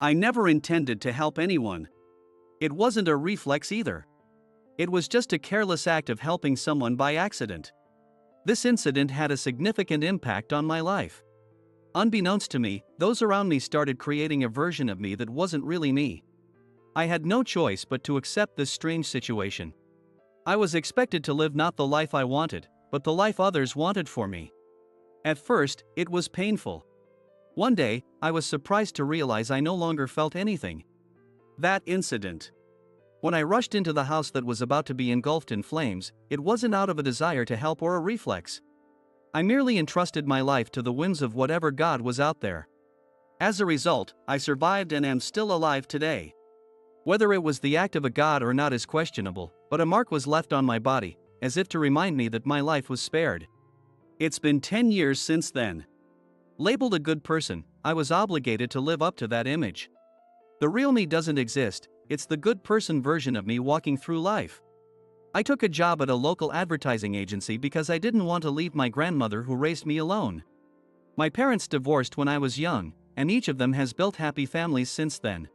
I never intended to help anyone. It wasn't a reflex either. It was just a careless act of helping someone by accident. This incident had a significant impact on my life. Unbeknownst to me, those around me started creating a version of me that wasn't really me. I had no choice but to accept this strange situation. I was expected to live not the life I wanted, but the life others wanted for me. At first, it was painful. One day, I was surprised to realize I no longer felt anything. That incident. When I rushed into the house that was about to be engulfed in flames, it wasn't out of a desire to help or a reflex. I merely entrusted my life to the whims of whatever God was out there. As a result, I survived and am still alive today. Whether it was the act of a god or not is questionable, but a mark was left on my body, as if to remind me that my life was spared. It's been 10 years since then. Labeled a good person, I was obligated to live up to that image. The real me doesn't exist, it's the good person version of me walking through life. I took a job at a local advertising agency because I didn't want to leave my grandmother who raised me alone. My parents divorced when I was young, and each of them has built happy families since then.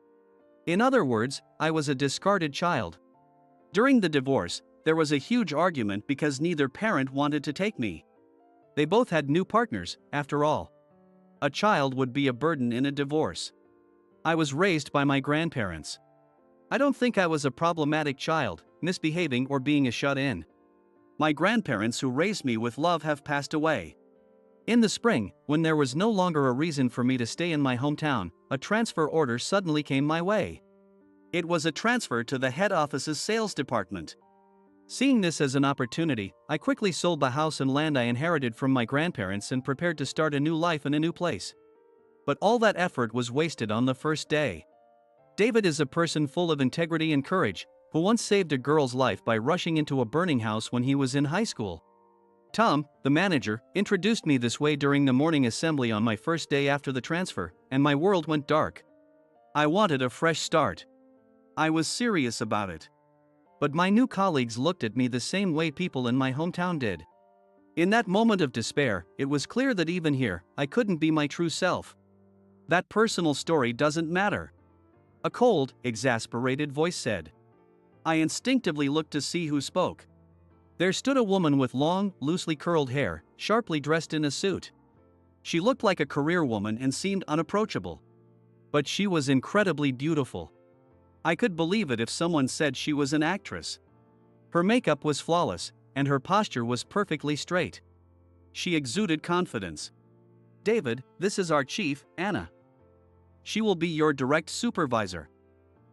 In other words, I was a discarded child. During the divorce, there was a huge argument because neither parent wanted to take me. They both had new partners, after all. A child would be a burden in a divorce. I was raised by my grandparents. I don't think I was a problematic child, misbehaving or being a shut-in. My grandparents who raised me with love have passed away. In the spring, when there was no longer a reason for me to stay in my hometown, a transfer order suddenly came my way. It was a transfer to the head office's sales department. Seeing this as an opportunity, I quickly sold the house and land I inherited from my grandparents and prepared to start a new life in a new place. But all that effort was wasted on the first day. David is a person full of integrity and courage, who once saved a girl's life by rushing into a burning house when he was in high school. Tom, the manager, introduced me this way during the morning assembly on my first day after the transfer, and my world went dark. I wanted a fresh start. I was serious about it. But my new colleagues looked at me the same way people in my hometown did. In that moment of despair, it was clear that even here, I couldn't be my true self. That personal story doesn't matter. A cold, exasperated voice said. I instinctively looked to see who spoke. There stood a woman with long, loosely curled hair, sharply dressed in a suit. She looked like a career woman and seemed unapproachable. But she was incredibly beautiful. I could believe it if someone said she was an actress. Her makeup was flawless, and her posture was perfectly straight. She exuded confidence. David, this is our chief, Anna. She will be your direct supervisor.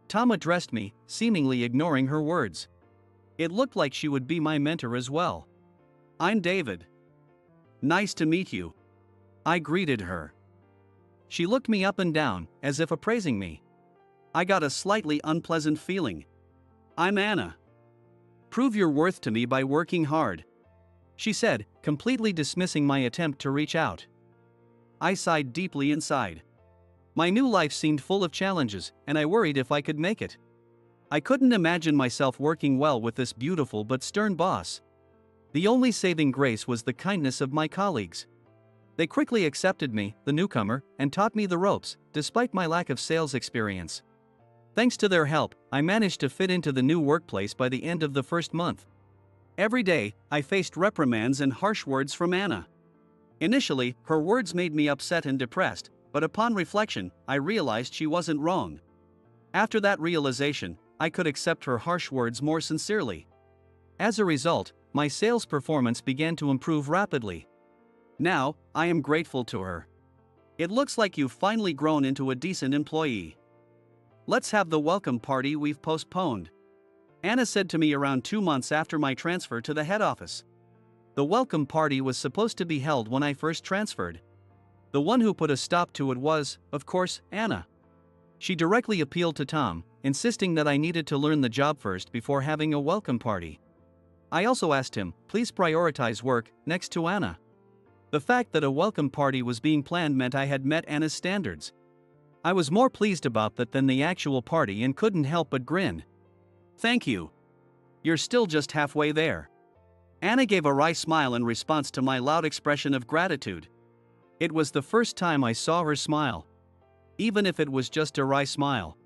Tom addressed me, seemingly ignoring her words. It looked like she would be my mentor as well. I'm David. Nice to meet you. I greeted her. She looked me up and down, as if appraising me. I got a slightly unpleasant feeling. I'm Anna. Prove your worth to me by working hard, she said, completely dismissing my attempt to reach out. I sighed deeply inside. My new life seemed full of challenges, and I worried if I could make it. I couldn't imagine myself working well with this beautiful but stern boss. The only saving grace was the kindness of my colleagues. They quickly accepted me, the newcomer, and taught me the ropes, despite my lack of sales experience. Thanks to their help, I managed to fit into the new workplace by the end of the first month. Every day, I faced reprimands and harsh words from Anna. Initially, her words made me upset and depressed, but upon reflection, I realized she wasn't wrong. After that realization, I could accept her harsh words more sincerely. As a result, my sales performance began to improve rapidly. Now, I am grateful to her. It looks like you've finally grown into a decent employee. Let's have the welcome party we've postponed, Anna said to me around 2 months after my transfer to the head office. The welcome party was supposed to be held when I first transferred. The one who put a stop to it was, of course, Anna. She directly appealed to Tom, insisting that I needed to learn the job first before having a welcome party. I also asked him, please prioritize work, next to Anna. The fact that a welcome party was being planned meant I had met Anna's standards. I was more pleased about that than the actual party and couldn't help but grin. Thank you. You're still just halfway there. Anna gave a wry smile in response to my loud expression of gratitude. It was the first time I saw her smile. even if it was just a wry smile.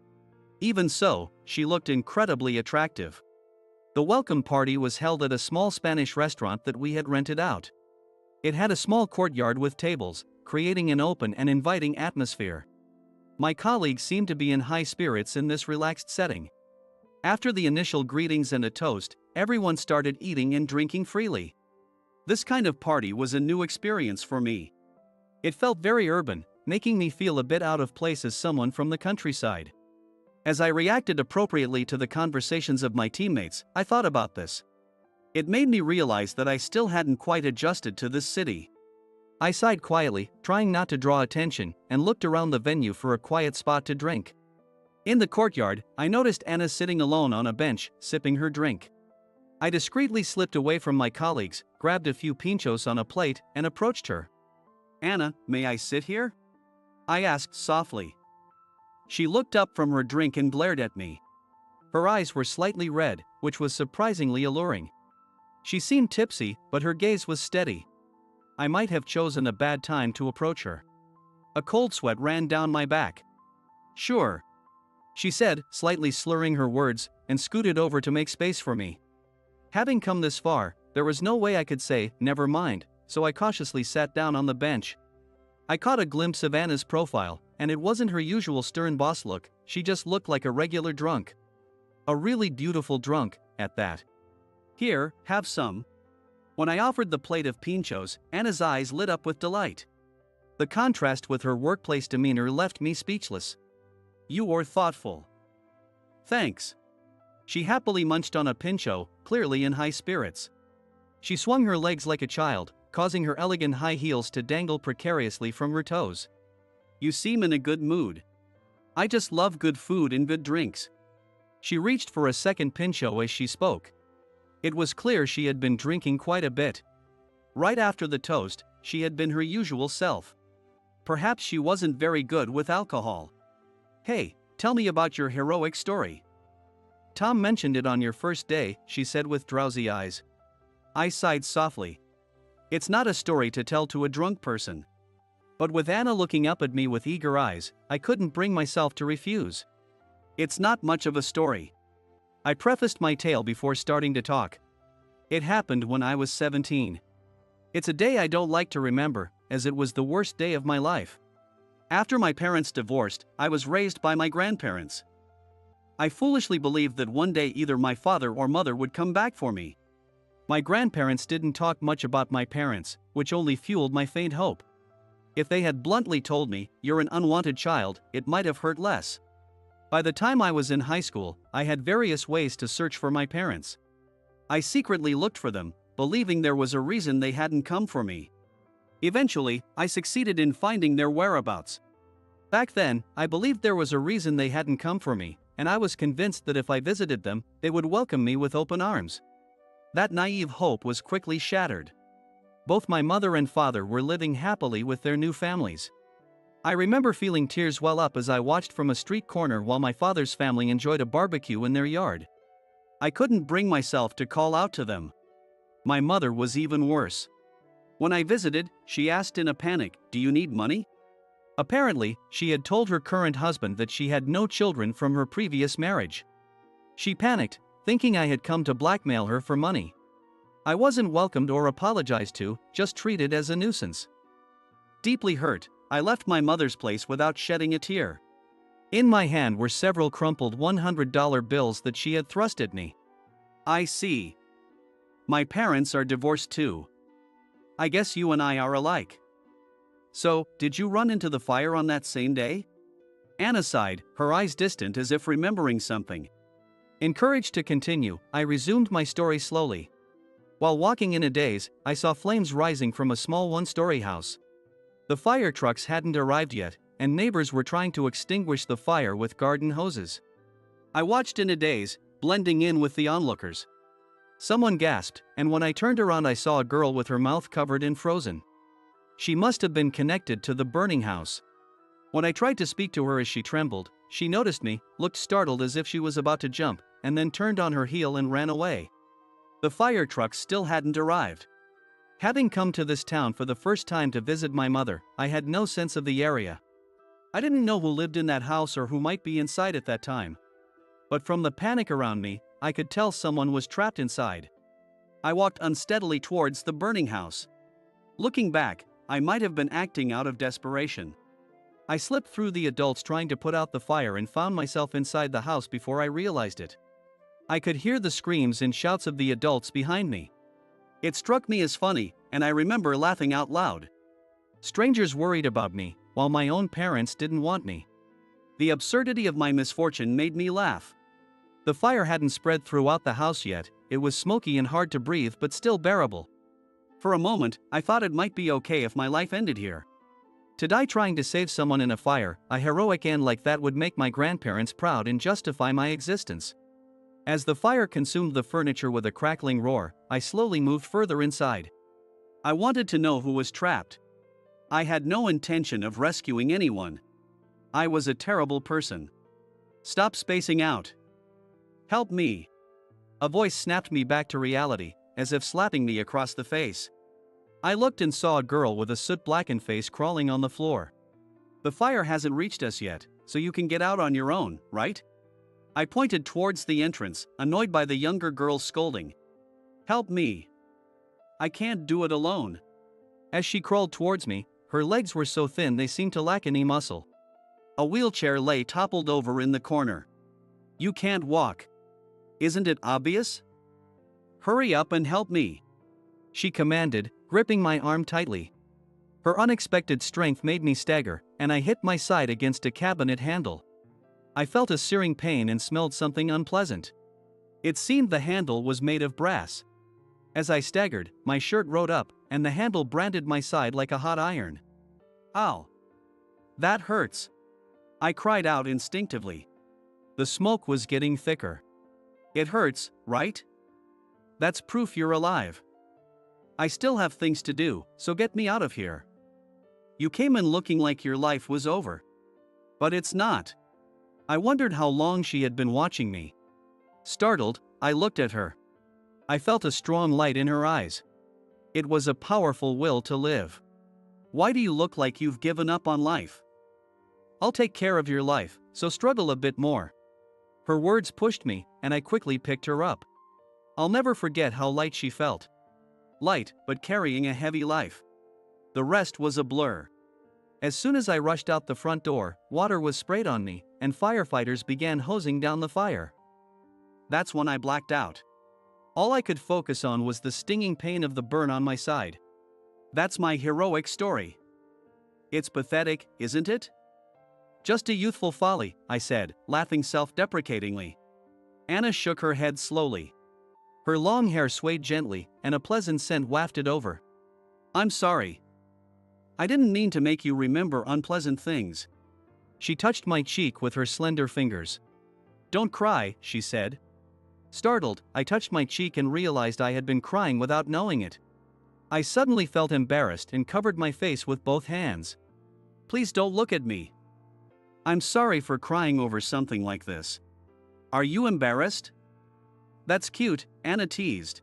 Even so, she looked incredibly attractive. The welcome party was held at a small Spanish restaurant that we had rented out. It had a small courtyard with tables, creating an open and inviting atmosphere. My colleagues seemed to be in high spirits in this relaxed setting. After the initial greetings and a toast, everyone started eating and drinking freely. This kind of party was a new experience for me. It felt very urban, making me feel a bit out of place as someone from the countryside. As I reacted appropriately to the conversations of my teammates, I thought about this. It made me realize that I still hadn't quite adjusted to this city. I sighed quietly, trying not to draw attention, and looked around the venue for a quiet spot to drink. In the courtyard, I noticed Anna sitting alone on a bench, sipping her drink. I discreetly slipped away from my colleagues, grabbed a few pinchos on a plate, and approached her. "Anna, may I sit here?" I asked softly. She looked up from her drink and glared at me. Her eyes were slightly red, which was surprisingly alluring. She seemed tipsy, but her gaze was steady. I might have chosen a bad time to approach her. A cold sweat ran down my back. "Sure," she said, slightly slurring her words, and scooted over to make space for me. Having come this far, there was no way I could say, "Never mind," so I cautiously sat down on the bench. I caught a glimpse of Anna's profile, and it wasn't her usual stern boss look, she just looked like a regular drunk. A really beautiful drunk, at that. "Here, have some." When I offered the plate of pinchos, Anna's eyes lit up with delight. The contrast with her workplace demeanor left me speechless. "You are thoughtful." "Thanks." She happily munched on a pincho, clearly in high spirits. She swung her legs like a child, causing her elegant high heels to dangle precariously from her toes. "You seem in a good mood." "I just love good food and good drinks." She reached for a second pincho as she spoke. It was clear she had been drinking quite a bit. Right after the toast, she had been her usual self. Perhaps she wasn't very good with alcohol. "Hey, tell me about your heroic story." "Tom mentioned it on your first day," she said with drowsy eyes. I sighed softly. It's not a story to tell to a drunk person. But with Anna looking up at me with eager eyes, I couldn't bring myself to refuse. "It's not much of a story." I prefaced my tale before starting to talk. "It happened when I was 17. It's a day I don't like to remember, as it was the worst day of my life. After my parents divorced, I was raised by my grandparents. I foolishly believed that one day either my father or mother would come back for me. My grandparents didn't talk much about my parents, which only fueled my faint hope. If they had bluntly told me, 'You're an unwanted child,' it might have hurt less. By the time I was in high school, I had various ways to search for my parents. I secretly looked for them, believing there was a reason they hadn't come for me. Eventually, I succeeded in finding their whereabouts. Back then, I believed there was a reason they hadn't come for me, and I was convinced that if I visited them, they would welcome me with open arms. That naive hope was quickly shattered. Both my mother and father were living happily with their new families. I remember feeling tears well up as I watched from a street corner while my father's family enjoyed a barbecue in their yard. I couldn't bring myself to call out to them. My mother was even worse. When I visited, she asked in a panic, "Do you need money?" Apparently, she had told her current husband that she had no children from her previous marriage. She panicked, thinking I had come to blackmail her for money. I wasn't welcomed or apologized to, just treated as a nuisance. Deeply hurt, I left my mother's place without shedding a tear. In my hand were several crumpled $100 bills that she had thrust at me. "I see. My parents are divorced too. I guess you and I are alike. So, did you run into the fire on that same day?" Anna sighed, her eyes distant as if remembering something. Encouraged to continue, I resumed my story slowly. While walking in a daze, I saw flames rising from a small one-story house. The fire trucks hadn't arrived yet, and neighbors were trying to extinguish the fire with garden hoses. I watched in a daze, blending in with the onlookers. Someone gasped, and when I turned around I saw a girl with her mouth covered in frozen. She must have been connected to the burning house. When I tried to speak to her as she trembled, she noticed me, looked startled as if she was about to jump, and then turned on her heel and ran away. The fire trucks still hadn't arrived. Having come to this town for the first time to visit my mother, I had no sense of the area. I didn't know who lived in that house or who might be inside at that time. But from the panic around me, I could tell someone was trapped inside. I walked unsteadily towards the burning house. Looking back, I might have been acting out of desperation. I slipped through the adults trying to put out the fire and found myself inside the house before I realized it. I could hear the screams and shouts of the adults behind me. It struck me as funny, and I remember laughing out loud. Strangers worried about me, while my own parents didn't want me. The absurdity of my misfortune made me laugh. The fire hadn't spread throughout the house yet, it was smoky and hard to breathe but still bearable. For a moment, I thought it might be okay if my life ended here. To die trying to save someone in a fire, a heroic end like that would make my grandparents proud and justify my existence. As the fire consumed the furniture with a crackling roar, I slowly moved further inside. I wanted to know who was trapped. I had no intention of rescuing anyone. I was a terrible person. Stop spacing out. Help me. A voice snapped me back to reality, as if slapping me across the face. I looked and saw a girl with a soot-blackened face crawling on the floor. The fire hasn't reached us yet, so you can get out on your own, right? I pointed towards the entrance, annoyed by the younger girl's scolding. Help me. I can't do it alone. As she crawled towards me, her legs were so thin they seemed to lack any muscle. A wheelchair lay toppled over in the corner. You can't walk. Isn't it obvious? Hurry up and help me, she commanded, gripping my arm tightly. Her unexpected strength made me stagger, and I hit my side against a cabinet handle. I felt a searing pain and smelled something unpleasant. It seemed the handle was made of brass. As I staggered, my shirt rode up, and the handle branded my side like a hot iron. Ow! That hurts! I cried out instinctively. The smoke was getting thicker. It hurts, right? That's proof you're alive. I still have things to do, so get me out of here. You came in looking like your life was over. But it's not. I wondered how long she had been watching me. Startled, I looked at her. I felt a strong light in her eyes. It was a powerful will to live. Why do you look like you've given up on life? I'll take care of your life, so struggle a bit more. Her words pushed me, and I quickly picked her up. I'll never forget how light she felt. Light, but carrying a heavy life. The rest was a blur. As soon as I rushed out the front door, water was sprayed on me, and firefighters began hosing down the fire. That's when I blacked out. All I could focus on was the stinging pain of the burn on my side. That's my heroic story. It's pathetic, isn't it? Just a youthful folly, I said, laughing self-deprecatingly. Anna shook her head slowly. Her long hair swayed gently, and a pleasant scent wafted over. I'm sorry. I didn't mean to make you remember unpleasant things. She touched my cheek with her slender fingers. Don't cry, she said. Startled, I touched my cheek and realized I had been crying without knowing it. I suddenly felt embarrassed and covered my face with both hands. Please don't look at me. I'm sorry for crying over something like this. Are you embarrassed? That's cute, Anna teased.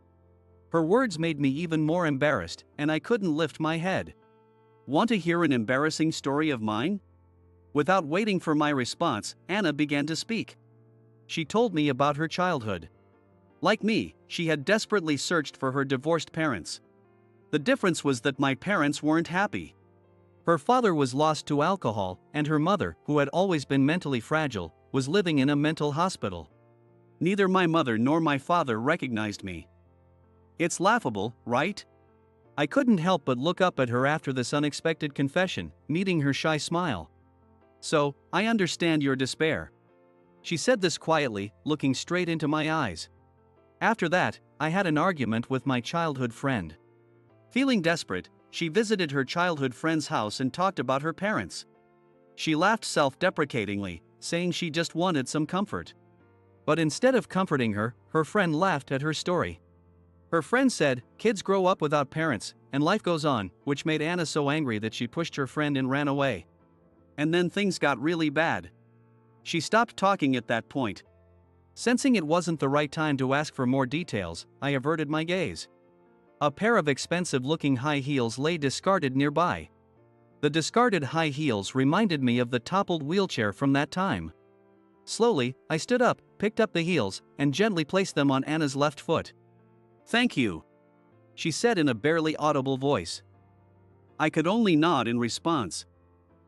Her words made me even more embarrassed, and I couldn't lift my head. Want to hear an embarrassing story of mine? Without waiting for my response, Anna began to speak. She told me about her childhood. Like me, she had desperately searched for her divorced parents. The difference was that my parents weren't happy. Her father was lost to alcohol, and her mother, who had always been mentally fragile, was living in a mental hospital. Neither my mother nor my father recognized me. It's laughable, right? I couldn't help but look up at her after this unexpected confession, meeting her shy smile. So, I understand your despair. She said this quietly, looking straight into my eyes. After that, I had an argument with my childhood friend. Feeling desperate, she visited her childhood friend's house and talked about her parents. She laughed self-deprecatingly, saying she just wanted some comfort. But instead of comforting her, her friend laughed at her story. Her friend said, kids grow up without parents, and life goes on, which made Anna so angry that she pushed her friend and ran away. And then things got really bad. She stopped talking at that point. Sensing it wasn't the right time to ask for more details, I averted my gaze. A pair of expensive-looking high heels lay discarded nearby. The discarded high heels reminded me of the toppled wheelchair from that time. Slowly, I stood up, picked up the heels, and gently placed them on Anna's left foot. "Thank you," she said in a barely audible voice. I could only nod in response.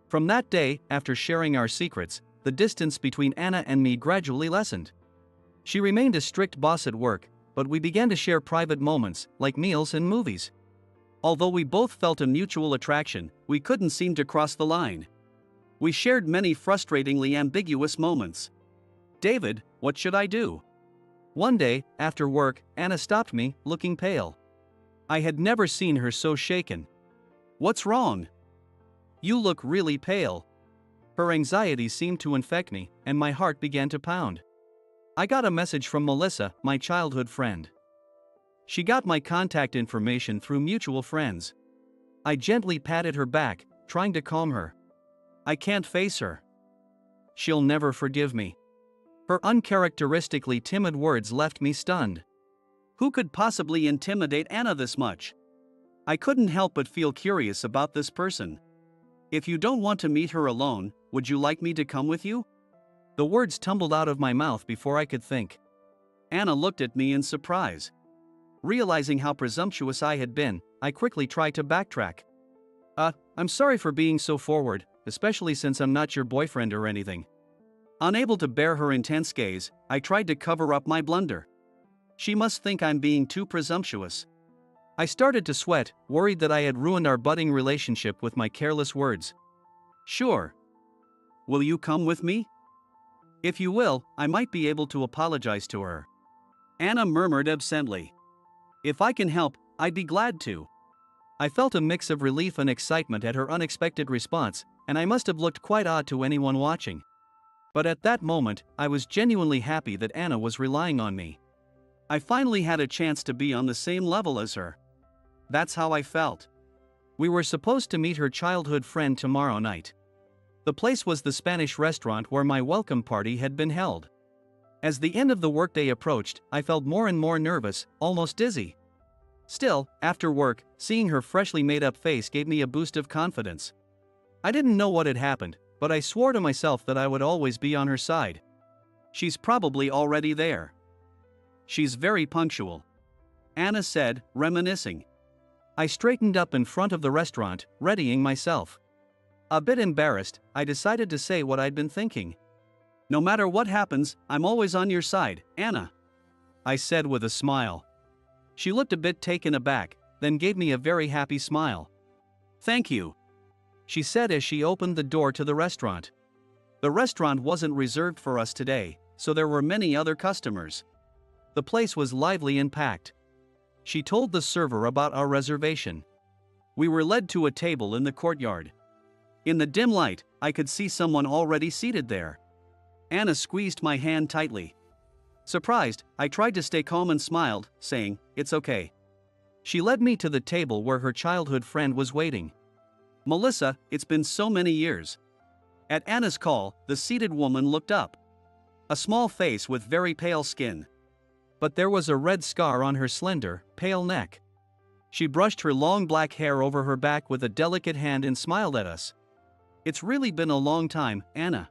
From that day, after sharing our secrets, the distance between Anna and me gradually lessened. She remained a strict boss at work, but we began to share private moments, like meals and movies. Although we both felt a mutual attraction, we couldn't seem to cross the line. We shared many frustratingly ambiguous moments. "David, what should I do?" One day, after work, Anna stopped me, looking pale. I had never seen her so shaken. "What's wrong? You look really pale." Her anxiety seemed to infect me, and my heart began to pound. I got a message from Melissa, my childhood friend. She got my contact information through mutual friends. I gently patted her back, trying to calm her. "I can't face her. She'll never forgive me." Her uncharacteristically timid words left me stunned. Who could possibly intimidate Anna this much? I couldn't help but feel curious about this person. "If you don't want to meet her alone, would you like me to come with you?" The words tumbled out of my mouth before I could think. Anna looked at me in surprise. Realizing how presumptuous I had been, I quickly tried to backtrack. I'm sorry for being so forward, especially since I'm not your boyfriend or anything." Unable to bear her intense gaze, I tried to cover up my blunder. She must think I'm being too presumptuous. I started to sweat, worried that I had ruined our budding relationship with my careless words. "Sure. Will you come with me? If you will, I might be able to apologize to her." Anna murmured absently. "If I can help, I'd be glad to." I felt a mix of relief and excitement at her unexpected response, and I must have looked quite odd to anyone watching. But at that moment, I was genuinely happy that Anna was relying on me. I finally had a chance to be on the same level as her. That's how I felt. We were supposed to meet her childhood friend tomorrow night. The place was the Spanish restaurant where my welcome party had been held. As the end of the workday approached, I felt more and more nervous, almost dizzy. Still, after work, seeing her freshly made-up face gave me a boost of confidence. I didn't know what had happened, but I swore to myself that I would always be on her side. "She's probably already there. She's very punctual," Anna said, reminiscing. I straightened up in front of the restaurant, readying myself. A bit embarrassed, I decided to say what I'd been thinking. "No matter what happens, I'm always on your side, Anna," I said with a smile. She looked a bit taken aback, then gave me a very happy smile. "Thank you," she said as she opened the door to the restaurant. The restaurant wasn't reserved for us today, so there were many other customers. The place was lively and packed. She told the server about our reservation. We were led to a table in the courtyard. In the dim light, I could see someone already seated there. Anna squeezed my hand tightly. Surprised, I tried to stay calm and smiled, saying, "It's okay." She led me to the table where her childhood friend was waiting. "Melissa, it's been so many years." At Anna's call, the seated woman looked up. A small face with very pale skin. But there was a red scar on her slender, pale neck. She brushed her long black hair over her back with a delicate hand and smiled at us. "It's really been a long time, Anna.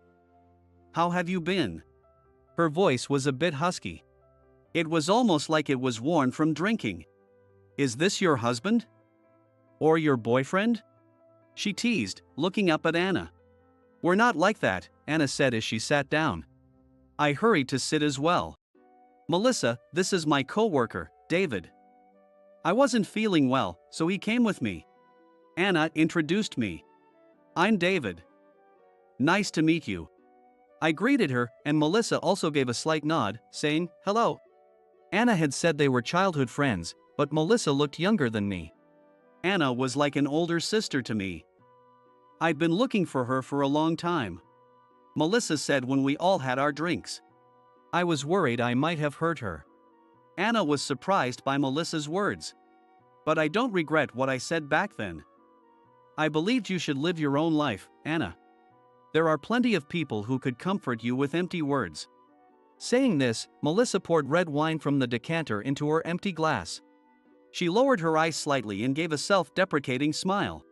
How have you been?" Her voice was a bit husky. It was almost like it was worn from drinking. "Is this your husband? Or your boyfriend?" she teased, looking up at Anna. "We're not like that," Anna said as she sat down. I hurried to sit as well. "Melissa, this is my co-worker, David. I wasn't feeling well, so he came with me." Anna introduced me. "I'm David. Nice to meet you." I greeted her, and Melissa also gave a slight nod, saying, "Hello." Anna had said they were childhood friends, but Melissa looked younger than me. Anna was like an older sister to me. I'd been looking for her for a long time, Melissa said when we all had our drinks. I was worried I might have hurt her. Anna was surprised by Melissa's words. But I don't regret what I said back then. I believed you should live your own life, Anna. There are plenty of people who could comfort you with empty words. Saying this, Melissa poured red wine from the decanter into her empty glass. She lowered her eyes slightly and gave a self-deprecating smile.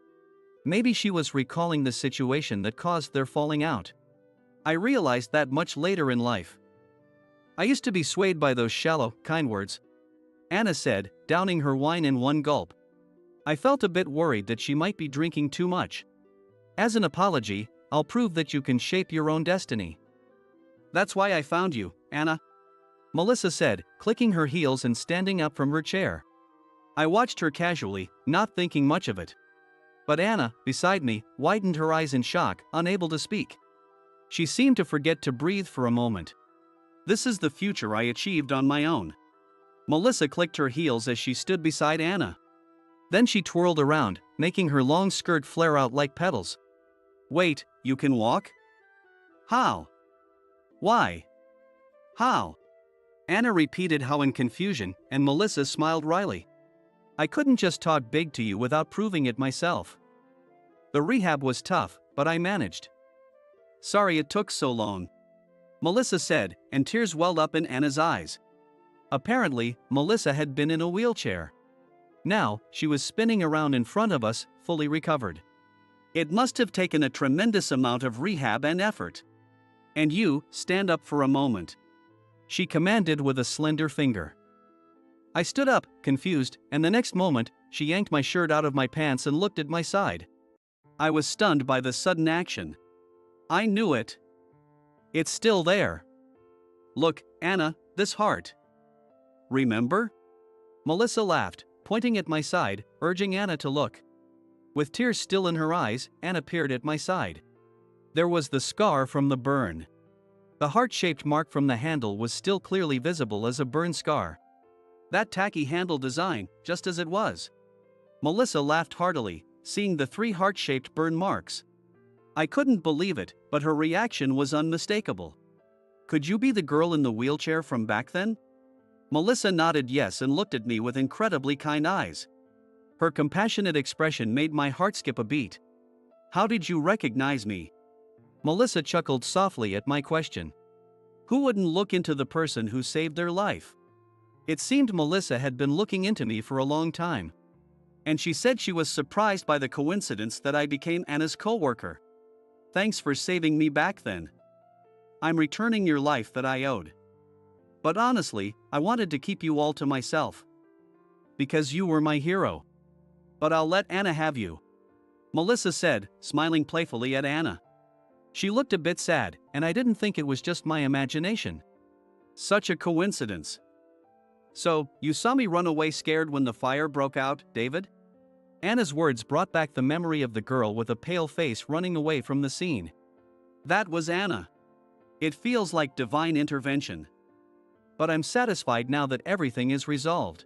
Maybe she was recalling the situation that caused their falling out. I realized that much later in life. I used to be swayed by those shallow, kind words, Anna said, downing her wine in one gulp. I felt a bit worried that she might be drinking too much. As an apology, I'll prove that you can shape your own destiny. That's why I found you, Anna, Melissa said, clicking her heels and standing up from her chair. I watched her casually, not thinking much of it. But Anna, beside me, widened her eyes in shock, unable to speak. She seemed to forget to breathe for a moment. This is the future I achieved on my own. Melissa clicked her heels as she stood beside Anna. Then she twirled around, making her long skirt flare out like petals. Wait, you can walk? How? Why? How? Anna repeated how in confusion, and Melissa smiled wryly. I couldn't just talk big to you without proving it myself. The rehab was tough, but I managed. Sorry it took so long, Melissa said, and tears welled up in Anna's eyes. Apparently, Melissa had been in a wheelchair. Now, she was spinning around in front of us, fully recovered. It must have taken a tremendous amount of rehab and effort. And you, stand up for a moment, she commanded with a slender finger. I stood up, confused, and the next moment, she yanked my shirt out of my pants and looked at my side. I was stunned by the sudden action. I knew it. It's still there. Look, Anna, this heart. Remember? Melissa laughed, pointing at my side, urging Anna to look. With tears still in her eyes, Anna peered at my side. There was the scar from the burn. The heart-shaped mark from the handle was still clearly visible as a burn scar. That tacky handle design, just as it was. Melissa laughed heartily, seeing the 3 heart-shaped burn marks. I couldn't believe it, but her reaction was unmistakable. Could you be the girl in the wheelchair from back then? Melissa nodded yes and looked at me with incredibly kind eyes. Her compassionate expression made my heart skip a beat. How did you recognize me? Melissa chuckled softly at my question. Who wouldn't look into the person who saved their life? It seemed Melissa had been looking into me for a long time. And she said she was surprised by the coincidence that I became Anna's co-worker. Thanks for saving me back then. I'm returning your life that I owed. But honestly, I wanted to keep you all to myself. Because you were my hero. But I'll let Anna have you, Melissa said, smiling playfully at Anna. She looked a bit sad, and I didn't think it was just my imagination. Such a coincidence. So, you saw me run away scared when the fire broke out, David? Anna's words brought back the memory of the girl with a pale face running away from the scene. That was Anna. It feels like divine intervention. But I'm satisfied now that everything is resolved.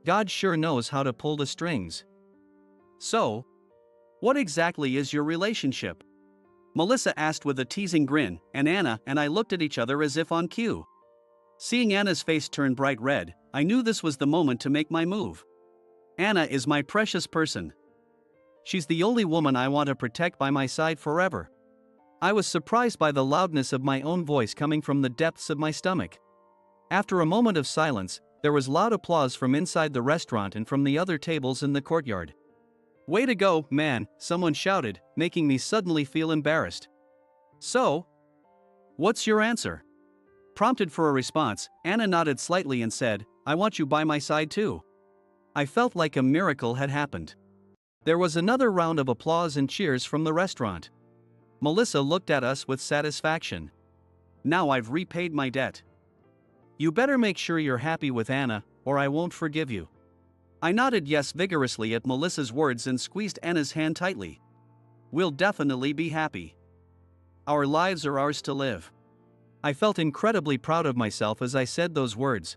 God sure knows how to pull the strings. So, what exactly is your relationship? Melissa asked with a teasing grin, and Anna and I looked at each other as if on cue. Seeing Anna's face turn bright red, I knew this was the moment to make my move. Anna is my precious person. She's the only woman I want to protect by my side forever. I was surprised by the loudness of my own voice coming from the depths of my stomach. After a moment of silence, there was loud applause from inside the restaurant and from the other tables in the courtyard. Way to go, man, someone shouted, making me suddenly feel embarrassed. So, what's your answer? Prompted for a response, Anna nodded slightly and said, I want you by my side too. I felt like a miracle had happened. There was another round of applause and cheers from the restaurant. Melissa looked at us with satisfaction. Now I've repaid my debt. You better make sure you're happy with Anna, or I won't forgive you. I nodded yes vigorously at Melissa's words and squeezed Anna's hand tightly. We'll definitely be happy. Our lives are ours to live. I felt incredibly proud of myself as I said those words,